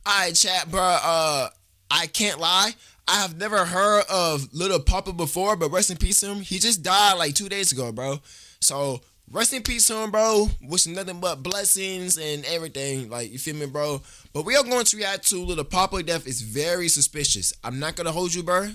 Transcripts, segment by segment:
Alright, chat, bro. I can't lie. I have never heard of Little Papa before, but rest in peace to him. He just died like 2 days ago, bro. So rest in peace to him, bro. Wishing nothing but blessings and everything. Like, you feel me, bro? But we are going to react to Little Papa death. Is very suspicious. I'm not gonna hold you, bro.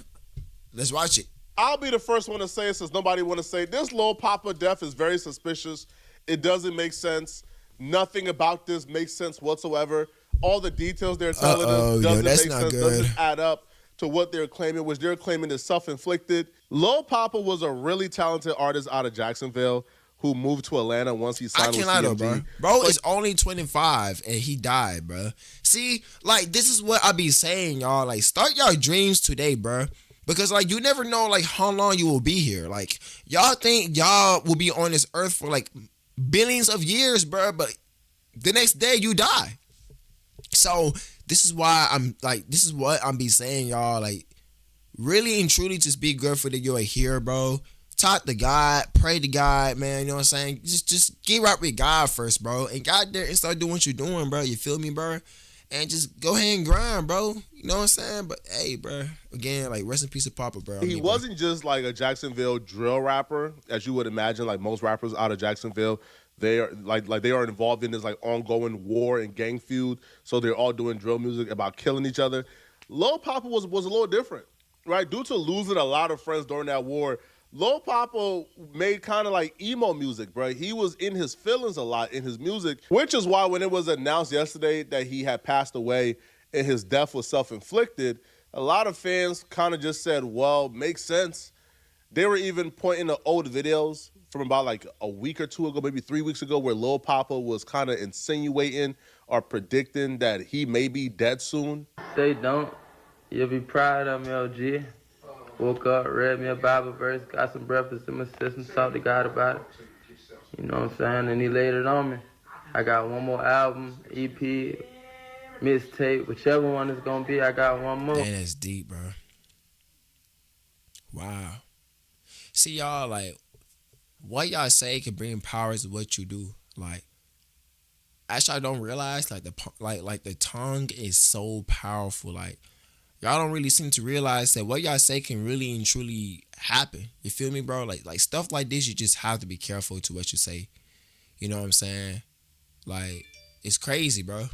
Let's watch it. I'll be the first one to say it since nobody want to say it. This Lil Papa death is very suspicious. It doesn't make sense. Nothing about this makes sense whatsoever. All the details they're telling us doesn't make sense, doesn't add up to what they're claiming, which they're claiming is self-inflicted. Lil Papa was a really talented artist out of Jacksonville who moved to Atlanta once he signed with CMG. Though, bro is only 25 and he died, bro. See, like, this is what I be saying, y'all. Like, start your dreams today, bro. Because, like, you never know, like, how long you will be here. Like, y'all think y'all will be on this earth for, like, billions of years, bro. But the next day, you die. So, this is why I'm, like, this is what I'm be saying, y'all. Like, really and truly just be grateful that you're here, bro. Talk to God. Pray to God, man. You know what I'm saying? Just get right with God first, bro. And God there and start doing what you're doing, bro. You feel me, bro? And just go ahead and grind, bro. You know what I'm saying? But hey, bro, again, like, rest in peace of Papa, bro. He wasn't just like a Jacksonville drill rapper, as you would imagine. Like most rappers out of Jacksonville, they are like they are involved in this like ongoing war and gang feud. So they're all doing drill music about killing each other. Lil Papa was a little different, right? Due to losing a lot of friends during that war, Lil Papa made kind of like emo music, bro. He was in his feelings a lot in his music, which is why when it was announced yesterday that he had passed away and his death was self-inflicted, a lot of fans kind of just said, well, makes sense. They were even pointing to old videos from about like a week or two ago, maybe 3 weeks ago, where Lil Papa was kind of insinuating or predicting that he may be dead soon. They don't. You'll be proud of me, OG. Woke up, read me a Bible verse, got some breakfast in my system, talked to God about it. You know what I'm saying? And he laid it on me. I got one more album, EP, mixtape, whichever one it's gonna be, I got one more. Man, that's deep, bro. Wow. See, y'all, like, what y'all say can bring power to what you do. Like, actually, I don't realize, like, the tongue is so powerful. Like, y'all don't really seem to realize that what y'all say can really and truly happen. You feel me, bro? Like stuff like this, you just have to be careful to what you say. You know what I'm saying? Like, it's crazy, bro.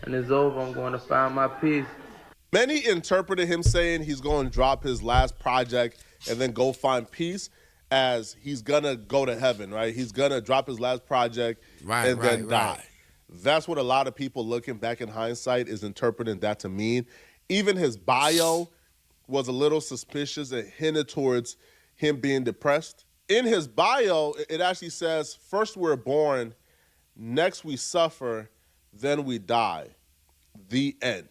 And it's over. I'm going to find my peace. Many interpreted him saying he's going to drop his last project and then go find peace as he's going to go to heaven, right? He's going to drop his last project and then die. That's what a lot of people looking back in hindsight is interpreting that to mean. Even his bio was a little suspicious and hinted towards him being depressed. In his bio, it actually says, first we're born, next we suffer, then we die. The end.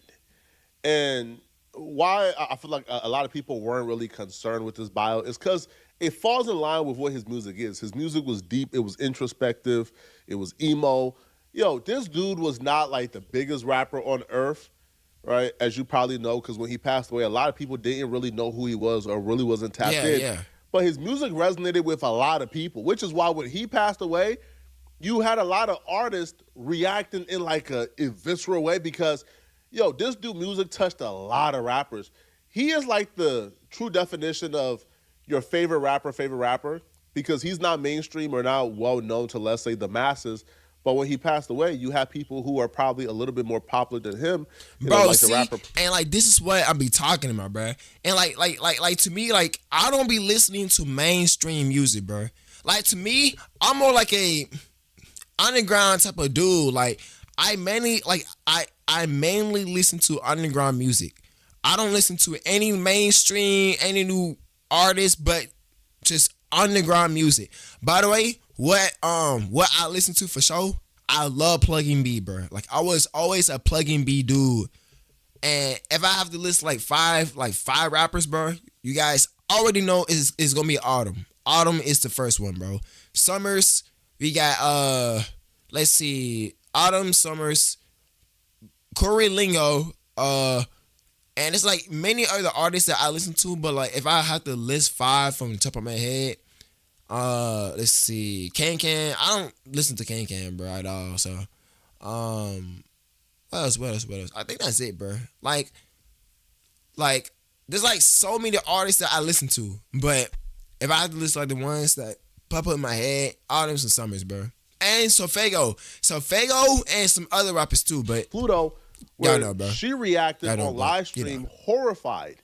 And why I feel like a lot of people weren't really concerned with this bio is because it falls in line with what his music is. His music was deep. It was introspective. It was emo. Yo, this dude was not like the biggest rapper on earth, right? As you probably know, because when he passed away, a lot of people didn't really know who he was or really wasn't tapped in. Yeah. But his music resonated with a lot of people, which is why when he passed away, you had a lot of artists reacting in like a visceral way because, yo, this dude music touched a lot of rappers. He is like the true definition of your favorite rapper, because he's not mainstream or not well known to, let's say, the masses. But when he passed away, you have people who are probably a little bit more popular than him. Bro, like see, the rapper. And like this is what I be talking about, bro. And like to me, like I don't be listening to mainstream music, bro. Like to me, I'm more like a underground type of dude. Like I mainly listen to underground music. I don't listen to any mainstream, any new artists, but just underground music. By the way, what I listen to for sure, I love Plugin B, bro. Like I was always a Plugin B dude. And if I have to list like five rappers, bro, you guys already know is gonna be Autumn. Autumn is the first one, bro. Summers, we got let's see, Autumn, Summers, Corey Lingo, and it's like many other artists that I listen to, but like if I have to list five from the top of my head, let's see, Can. I don't listen to Can, bro, at all. So, What else? I think that's it, bro. Like, there's like so many artists that I listen to, but if I had to list like the ones that pop up in my head, all them some Summers, bro. And Sofego, and some other rappers too, but Pluto, where she reacted on live stream horrified.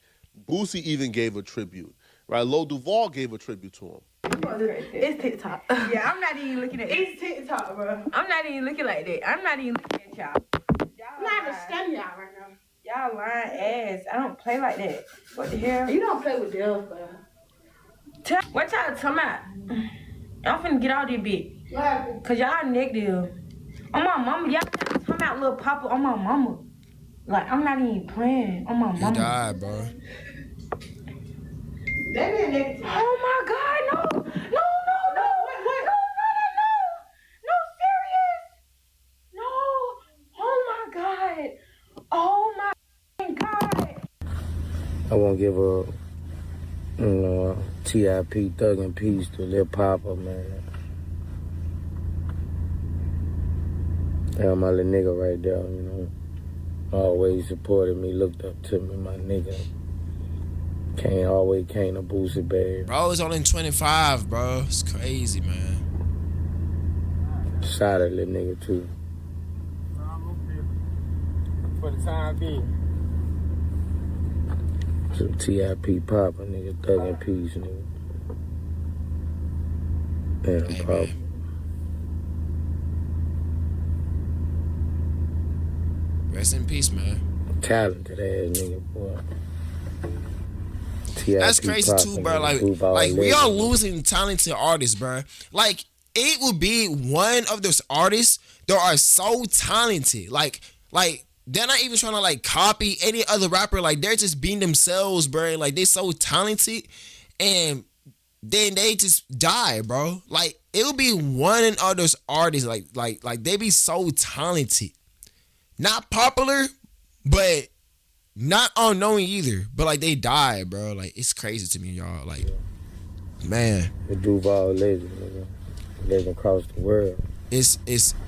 Boosie even gave a tribute, right? Lil Duval gave a tribute to him. It's TikTok. Yeah, I'm not even looking at it. It's TikTok, bro. I'm not even looking like that. I'm not even looking at y'all. I'm not even studying y'all right now. Y'all lying ass. I don't play like that. What the hell? You don't play with them, bro. What y'all talking about? I'm finna get all this bit. What happened? Cause y'all negative. On my mama, y'all talking about Lil Papa on my mama. Like, I'm not even playing on my mama. He died, bro. They been negative. Oh my God, no. No, what? No, serious. No. Oh my God. I won't give a, TIP Thug and Peace to Lil Papa, man. Yeah, my little nigga right there, always supported me, looked up to me, my nigga. Always came to Boosie, baby. Bro, it's only 25, bro. It's crazy, man. Shot at little nigga, too. For the time being. So TIP Papa, nigga, Thug and Peace, nigga. Damn, hey, Papa. Rest in peace, man. Talented ass nigga, boy. That's crazy too, bro. Like we are losing talented artists, bro. Like, it would be one of those artists that are so talented. Like they're not even trying to like copy any other rapper. Like, they're just being themselves, bro. Like, they're so talented, and then they just die, bro. Like, it would be one of those artists. Like they be so talented, not popular, but not unknowing either, but like they died, bro. Like, it's crazy to me, y'all. Like, man, the Duval legend, nigga. Legend across the world. It's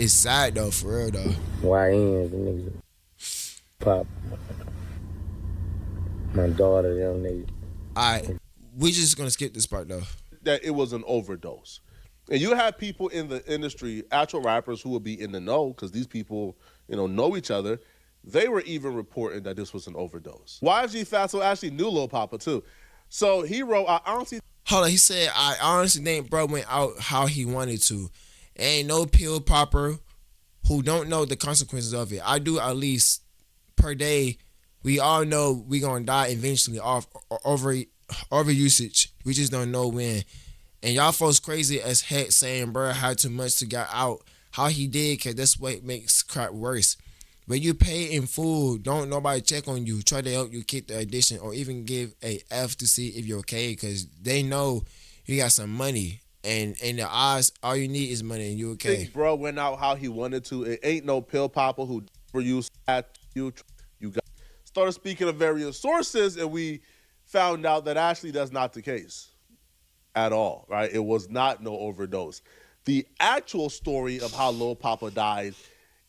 sad though, for real though. YNs, the niggas. Pop. My daughter, them niggas. Alright, we just gonna skip this part though. That it was an overdose. And you have people in the industry, actual rappers who will be in the know, because these people, know each other. They were even reporting that this was an overdose. YG Fatso actually knew Lil Papa too. So he wrote, Hold on, he said, I honestly think bro went out how he wanted to. Ain't no pill popper who don't know the consequences of it. I do at least per day. We all know we gonna die eventually off over usage. We just don't know when. And y'all folks crazy as heck saying bro had too much to get out. How he did, cause that's what makes crap worse. When you pay in full, don't nobody check on you, try to help you kick the addiction, or even give a F to see if you're okay, because they know you got some money, and in the odds, all you need is money and you okay. I think bro went out how he wanted to. It ain't no pill popper who for you at you got. Started speaking of various sources, and we found out that actually that's not the case at all, right? It was not no overdose. The actual story of how Lil Papa died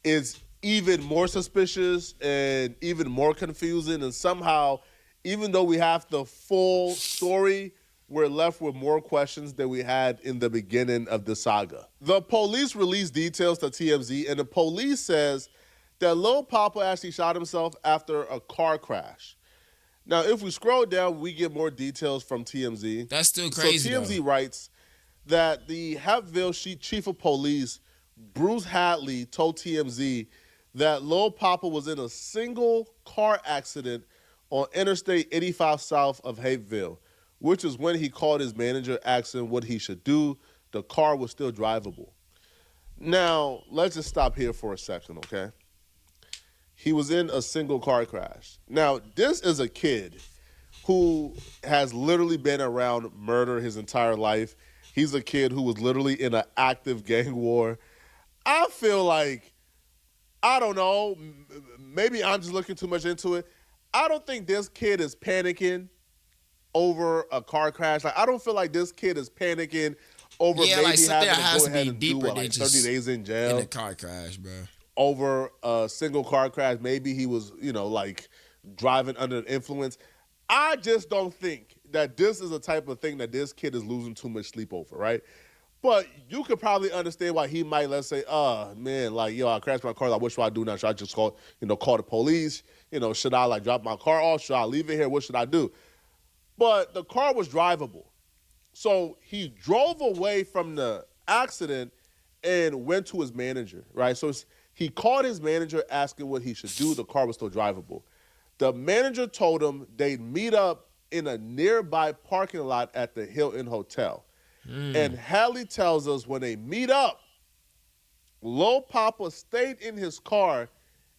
is even more suspicious and even more confusing, and somehow, even though we have the full story, we're left with more questions than we had in the beginning of the saga. The police released details to TMZ, and the police says that Lil Papa actually shot himself after a car crash. Now, if we scroll down, we get more details from TMZ. That's still crazy. So TMZ writes that the Hapville chief of police, Bruce Hadley, told TMZ that Lil Papa was in a single car accident on Interstate 85 south of Hapeville, which is when he called his manager asking what he should do. The car was still drivable. Now, let's just stop here for a second, okay? He was in a single car crash. Now, this is a kid who has literally been around murder his entire life. He's a kid who was literally in an active gang war. I feel like, I don't know, maybe I'm just looking too much into it. I don't think this kid is panicking over a car crash. Like, I don't feel like this kid is panicking over maybe having to go ahead and do 30 days in jail. In a car crash, bro. over a single car crash. Maybe he was, like driving under the influence. I just don't think that this is a type of thing that this kid is losing too much sleep over, right? But you could probably understand why he might, let's say, man, like, I crashed my car. Like, what should I do now? Should I just call the police? Should I, like, drop my car off? Should I leave it here? What should I do? But the car was drivable. So he drove away from the accident and went to his manager, right? So he called his manager asking what he should do. The car was still drivable. The manager told him they'd meet up in a nearby parking lot at the Hilton Hotel. And Hallie tells us when they meet up, Lil Papa stayed in his car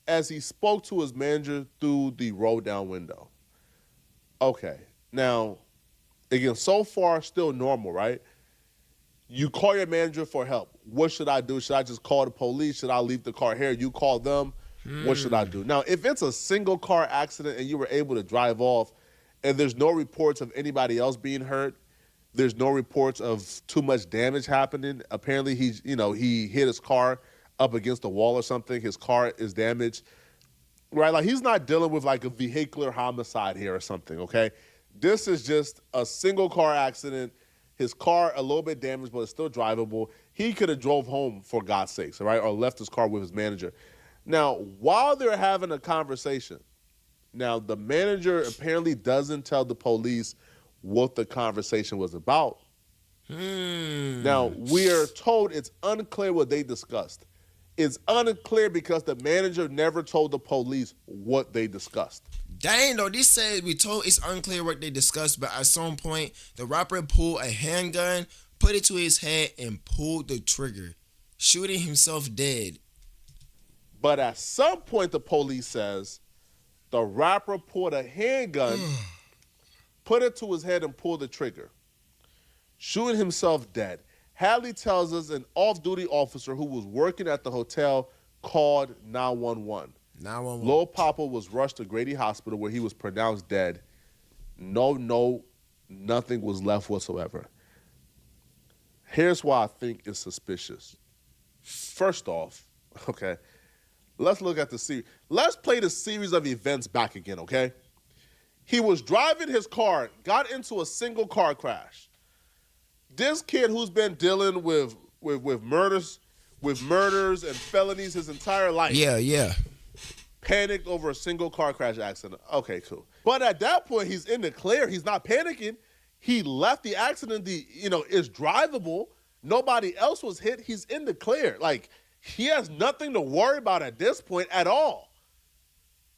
as he spoke to his manager through the roll-down window. Okay, now, again, so far, still normal, right? You call your manager for help. What should I do? Should I just call the police? Should I leave the car here? You call them. What should I do? Now, if it's a single car accident and you were able to drive off and there's no reports of anybody else being hurt, there's no reports of too much damage happening. Apparently, he hit his car up against the wall or something. His car is damaged, right? Like, he's not dealing with, like, a vehicular homicide here or something, okay? This is just a single car accident. His car a little bit damaged, but it's still drivable. He could have drove home, for God's sakes, all right, or left his car with his manager. Now, while they're having a conversation, now the manager apparently doesn't tell the police what the conversation was about. Now, we are told it's unclear what they discussed. It's unclear because the manager never told the police what they discussed. Dang, though, this said we told it's unclear what they discussed, but at some point, the rapper pulled a handgun, put it to his head, and pulled the trigger, shooting himself dead. But at some point, the police says, the rapper pulled a handgun, put it to his head, and pulled the trigger, shooting himself dead. Hallie tells us an off-duty officer who was working at the hotel called 911. Lil Papa was rushed to Grady Hospital where he was pronounced dead. Nothing was left whatsoever. Here's why I think it's suspicious. First off, okay, let's look at the series. Let's play the series of events back again, okay? He was driving his car, got into a single car crash. This kid who's been dealing with murders and felonies his entire life. Yeah. Panicked over a single car crash accident. Okay, cool. But at that point, he's in the clear. He's not panicking. He left the accident. Is drivable. Nobody else was hit. He's in the clear. Like, he has nothing to worry about at this point at all.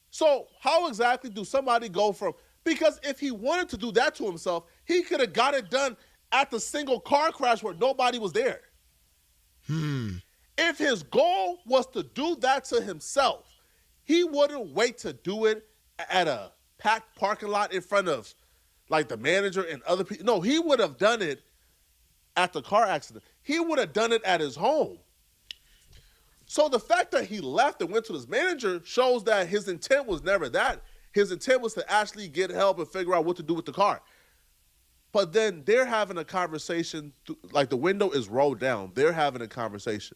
So how exactly do somebody go from? Because if he wanted to do that to himself, he could have got it done at the single car crash where nobody was there. If his goal was to do that to himself, he wouldn't wait to do it at a packed parking lot in front of, like, the manager and other people. No, he would have done it at the car accident. He would have done it at his home. So the fact that he left and went to his manager shows that his intent was never that. His intent was to actually get help and figure out what to do with the car. But then they're having a conversation, like the window is rolled down. They're having a conversation.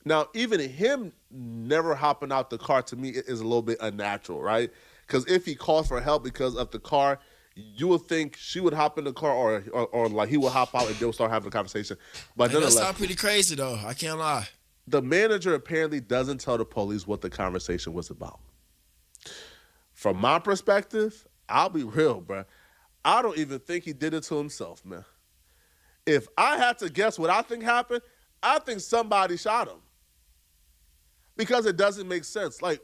Now, even him never hopping out the car to me is a little bit unnatural, right? Because if he calls for help because of the car, you would think she would hop in the car or like he would hop out and they'll start having a conversation. But that sounds pretty crazy, though. I can't lie. The manager apparently doesn't tell the police what the conversation was about. From my perspective, I'll be real, bro. I don't even think he did it to himself, man. If I had to guess what I think happened, I think somebody shot him. Because it doesn't make sense. Like,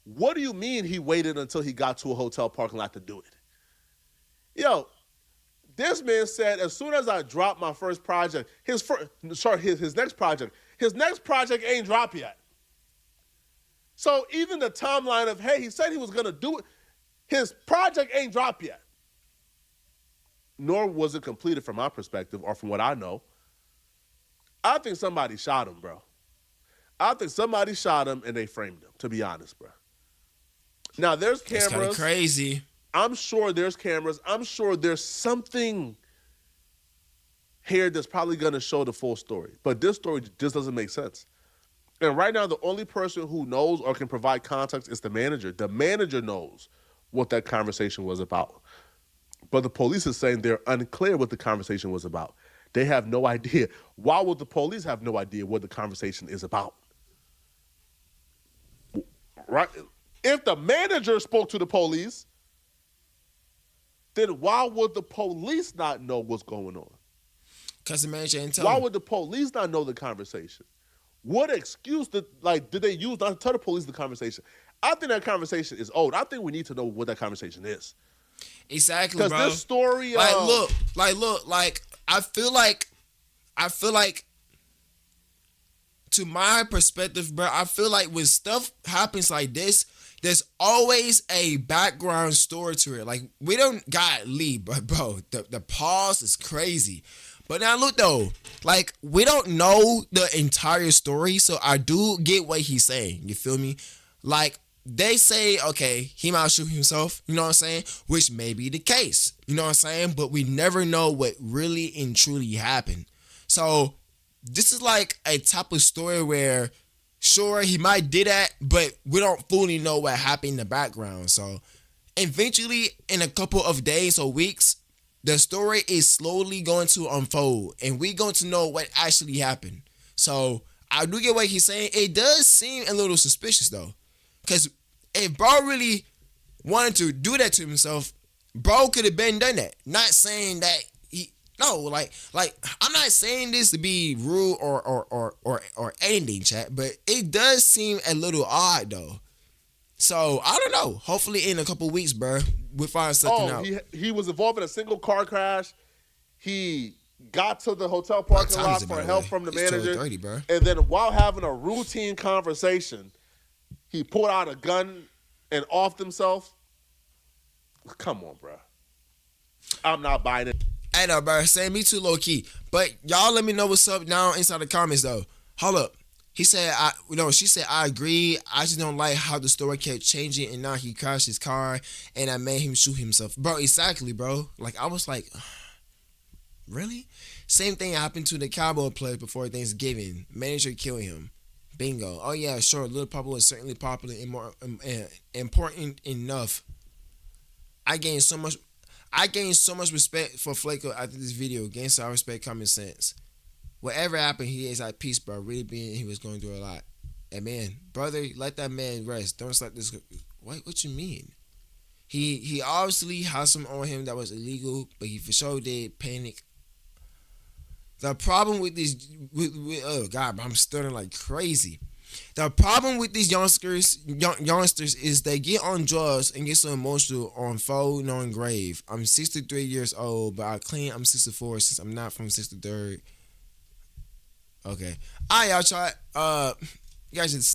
what do you mean he waited until he got to a hotel parking lot to do it? Yo, this man said, as soon as I dropped my first project, his next project ain't dropped yet. So even the timeline of, hey, he said he was going to do it, his project ain't dropped yet. Nor was it completed from my perspective or from what I know. I think somebody shot him, bro. I think somebody shot him and they framed him, to be honest, bro. Now, there's cameras. That's kind of crazy. I'm sure there's cameras. I'm sure there's something here that's probably going to show the full story. But this story just doesn't make sense. And right now, the only person who knows or can provide context is the manager. The manager knows what that conversation was about. But the police is saying they're unclear what the conversation was about. They have no idea. Why would the police have no idea what the conversation is about? Right? If the manager spoke to the police, then why would the police not know what's going on? Because the manager didn't tell Why them. would the police not know the conversation? What excuse did they use not to tell the police the conversation? I think that conversation is old. I think we need to know what that conversation is. Exactly, bro. Because this story, I feel like, to my perspective, bro, I feel like when stuff happens like this, there's always a background story to it. Like, we don't got Lee, but bro, the pause is crazy. But now look though, like, we don't know the entire story, so I do get what he's saying. You feel me? Like, they say, okay, he might shoot himself, you know what I'm saying? Which may be the case, you know what I'm saying? But we never know what really and truly happened. So this is like a type of story where, sure, he might did that, but we don't fully know what happened in the background. So eventually, in a couple of days or weeks, the story is slowly going to unfold, and we're going to know what actually happened. So I do get what he's saying. It does seem a little suspicious though, because if bro really wanted to do that to himself, bro could have been done that. Not saying that I'm not saying this to be rude or anything, chat, but it does seem a little odd though. So I don't know. Hopefully in a couple weeks, bro, we'll find something out. He was involved in a single car crash. He got to the hotel parking lot for help from the manager. 12:30, bro. And then while having a routine conversation, he pulled out a gun and offed himself. Come on, bro. I'm not buying it. I know, bro. Saying me too low key. But y'all let me know what's up down inside the comments though. Hold up. She said, I agree. I just don't like how the story kept changing, and now he crashed his car and I made him shoot himself. Bro, exactly, bro. Like, I was like, really? Same thing happened to the Cowboy player before Thanksgiving. Manager killed him. Bingo. Oh yeah, sure. Little Papa was certainly popular and more important enough. I gained so much respect for Flaco after this video. Gained some respect, common sense. Whatever happened, he is at peace, bro. Really being he was going through a lot. And man, brother, let that man rest. Don't let this. What you mean? He obviously has some on him that was illegal, but he for sure did panic. The problem with these, oh God, I'm stuttering like crazy. The problem with these youngsters is they get on drugs and get so emotional on phone, on grave. I'm 63 years old, but I claim I'm 64 since I'm not from 63rd. Okay. Alright, y'all try. You guys just